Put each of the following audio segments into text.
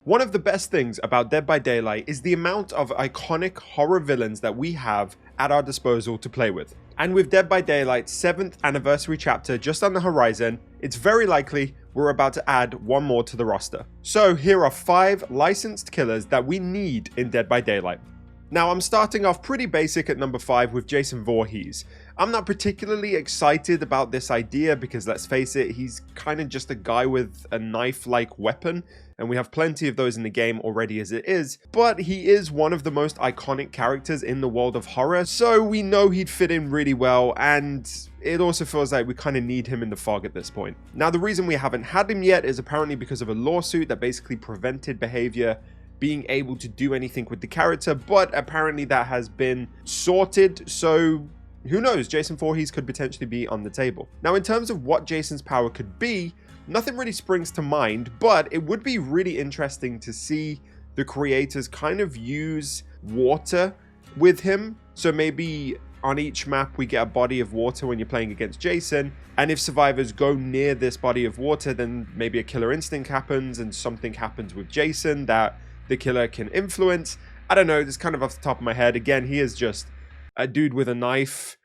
One of the best things about Dead by Daylight is the amount of iconic horror villains that we have at our disposal to play with. And with Dead by Daylight's 7th anniversary chapter just on the horizon, it's very likely we're about to add one more to the roster. So here are 5 licensed killers that we need in Dead by Daylight. Now I'm starting off pretty basic at number 5 with Jason Voorhees. I'm not particularly excited about this idea because let's face it, he's kind of just a guy with a knife-like weapon, and we have plenty of those in the game already as it is, but he is one of the most iconic characters in the world of horror, so we know he'd fit in really well, and it also feels like we kind of need him in the fog at this point. Now the reason we haven't had him yet is apparently because of a lawsuit that basically prevented behavior being able to do anything with the character, but apparently that has been sorted, so who knows, Jason Voorhees could potentially be on the table. Now in terms of what Jason's power could be, nothing really springs to mind, but it would be really interesting to see the creators kind of use water with him. So maybe on each map we get a body of water when you're playing against Jason, and if survivors go near this body of water, then maybe a killer instinct happens and something happens with Jason that the killer can influence. I don't know, just kind of off the top of my head. Again, he is just a dude with a knife.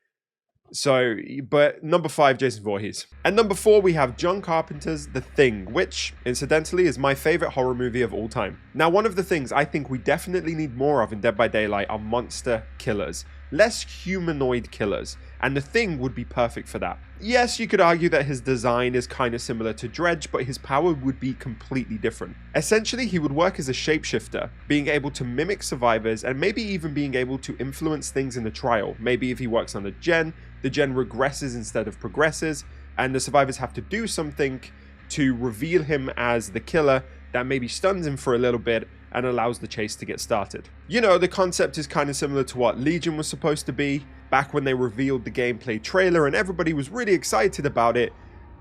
So, but number 5, Jason Voorhees. And number 4, we have John Carpenter's The Thing, which, incidentally, is my favorite horror movie of all time. Now, one of the things I think we definitely need more of in Dead by Daylight are monster killers. Less humanoid killers. And The Thing would be perfect for that. Yes, you could argue that his design is kind of similar to Dredge, but his power would be completely different. Essentially, he would work as a shapeshifter, being able to mimic survivors and maybe even being able to influence things in the trial. Maybe if he works on a gen, the gen regresses instead of progresses, and the survivors have to do something to reveal him as the killer that maybe stuns him for a little bit and allows the chase to get started. You know, the concept is kind of similar to what Legion was supposed to be back when they revealed the gameplay trailer and everybody was really excited about it,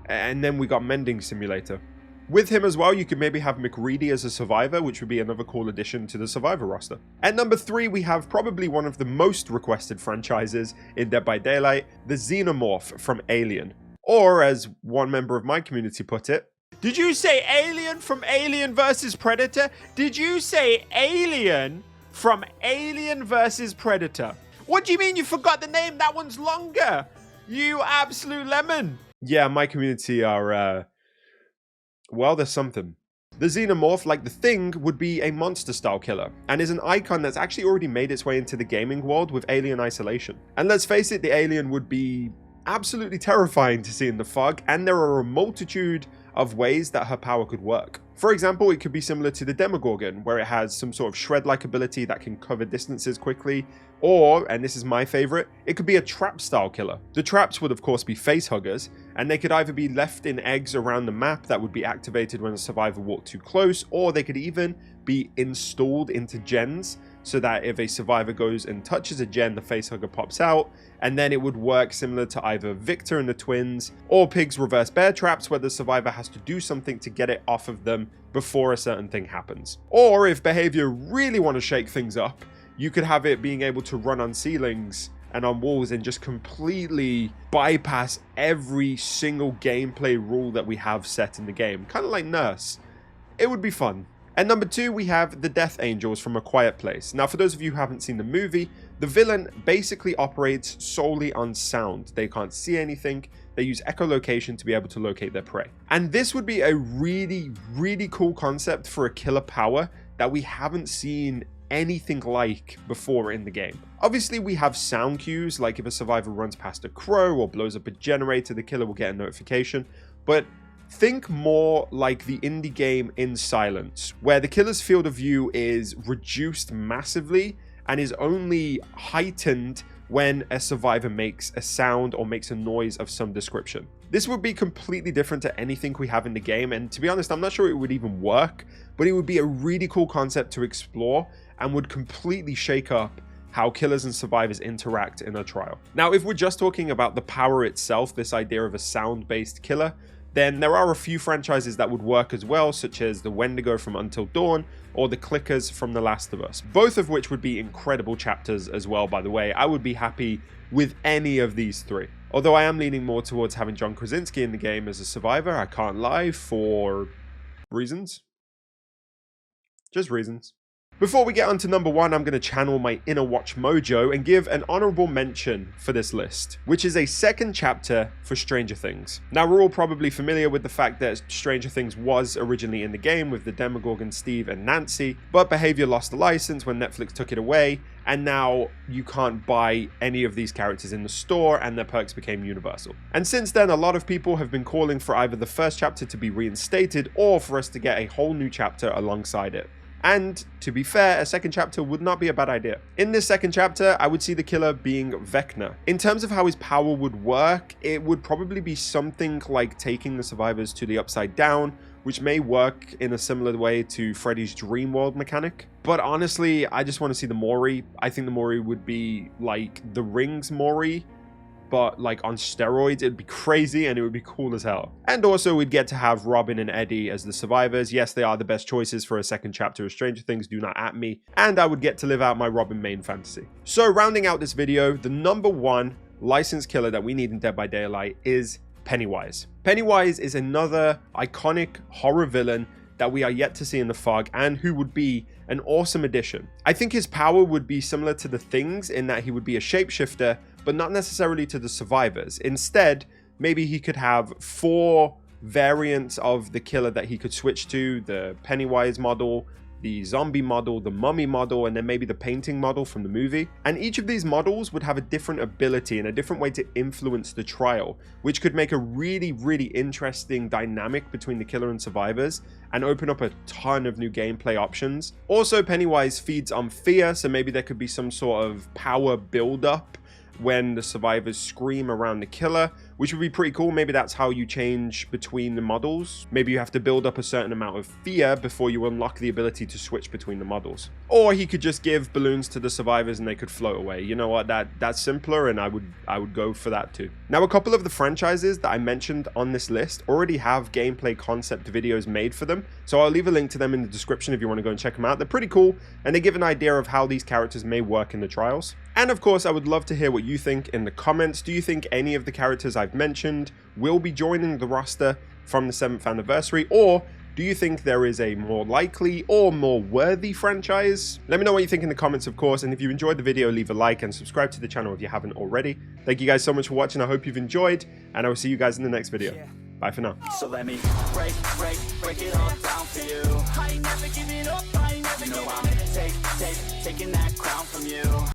and then we got Mending Simulator. With him as well, you could maybe have McReady as a survivor, which would be another cool addition to the survivor roster. At number 3, we have probably one of the most requested franchises in Dead by Daylight, the Xenomorph from Alien. Or, as one member of my community put it, did you say Alien from Alien vs Predator? Did you say Alien from Alien vs Predator? What do you mean you forgot the name? That one's longer. You absolute lemon. Yeah, my community are, well, there's something. The Xenomorph, like The Thing, would be a monster-style killer, and is an icon that's actually already made its way into the gaming world with Alien Isolation. And let's face it, the alien would be absolutely terrifying to see in the fog, and there are a multitude of ways that her power could work. For example, it could be similar to the Demogorgon, where it has some sort of shred-like ability that can cover distances quickly, or, and this is my favorite, it could be a trap-style killer. The traps would of course be face-huggers, and they could either be left in eggs around the map that would be activated when a survivor walked too close, or they could even be installed into gens, so that if a survivor goes and touches a gen, the facehugger pops out, and then it would work similar to either Victor and the Twins, or Pig's reverse bear traps, where the survivor has to do something to get it off of them before a certain thing happens. Or if behavior really want to shake things up, you could have it being able to run on ceilings and on walls and just completely bypass every single gameplay rule that we have set in the game. Kind of like Nurse. It would be fun. At number 2, we have the Death Angels from A Quiet Place. Now, for those of you who haven't seen the movie, the villain basically operates solely on sound. They can't see anything. They use echolocation to be able to locate their prey. And this would be a really, really cool concept for a killer power that we haven't seen anything like before in the game. Obviously, we have sound cues, like if a survivor runs past a crow or blows up a generator, the killer will get a notification. But think more like the indie game In Silence, where the killer's field of view is reduced massively and is only heightened when a survivor makes a sound or makes a noise of some description. This would be completely different to anything we have in the game, and to be honest, I'm not sure it would even work, but it would be a really cool concept to explore and would completely shake up how killers and survivors interact in a trial. Now, if we're just talking about the power itself, this idea of a sound-based killer, then there are a few franchises that would work as well, such as the Wendigo from Until Dawn or the Clickers from The Last of Us, both of which would be incredible chapters as well, by the way. I would be happy with any of these 3. Although I am leaning more towards having John Krasinski in the game as a survivor, I can't lie, for reasons. Just reasons. Before we get on to number 1, I'm going to channel my inner watch mojo and give an honorable mention for this list, which is a second chapter for Stranger Things. Now, we're all probably familiar with the fact that Stranger Things was originally in the game with the Demogorgon Steve and Nancy, but behavior lost the license when Netflix took it away, and now you can't buy any of these characters in the store and their perks became universal. And since then, a lot of people have been calling for either the first chapter to be reinstated or for us to get a whole new chapter alongside it. And to be fair, a second chapter would not be a bad idea. In this second chapter, I would see the killer being Vecna. In terms of how his power would work, it would probably be something like taking the survivors to the upside down, which may work in a similar way to Freddy's Dream World mechanic. But honestly, I just want to see the Maury. I think the Maury would be like the Rings Maury, but like on steroids. It'd be crazy and it would be cool as hell. And also we'd get to have Robin and Eddie as the survivors. Yes, they are the best choices for a second chapter of Stranger Things, do not at me. And I would get to live out my Robin main fantasy. So rounding out this video, the number 1 licensed killer that we need in Dead by Daylight is Pennywise. Pennywise is another iconic horror villain that we are yet to see in the fog and who would be an awesome addition. I think his power would be similar to the Things in that he would be a shapeshifter, but not necessarily to the survivors. Instead, maybe he could have 4 variants of the killer that he could switch to: the Pennywise model, the zombie model, the mummy model, and then maybe the painting model from the movie. And each of these models would have a different ability and a different way to influence the trial, which could make a really, really interesting dynamic between the killer and survivors and open up a ton of new gameplay options. Also, Pennywise feeds on fear, so maybe there could be some sort of power build-up when the survivors scream around the killer, which would be pretty cool. Maybe that's how you change between the models. Maybe you have to build up a certain amount of fear before you unlock the ability to switch between the models. Or he could just give balloons to the survivors and they could float away. You know what, that's simpler, and I would go for that too. Now, a couple of the franchises that I mentioned on this list already have gameplay concept videos made for them, so I'll leave a link to them in the description if you want to go and check them out. They're pretty cool, and they give an idea of how these characters may work in the trials. And of course, I would love to hear what you think in the comments. Do you think any of the characters I've mentioned will be joining the roster from the 7th anniversary, or do you think there is a more likely or more worthy franchise? Let me know what you think in the comments, of course, and if you enjoyed the video, leave a like and subscribe to the channel if you haven't already. Thank you guys so much for watching. I hope you've enjoyed, and I will see you guys in the next video. Bye for now. So let me break it all down for you. I ain't never giving up, I ain't never giving up. I'm taking that crown from you.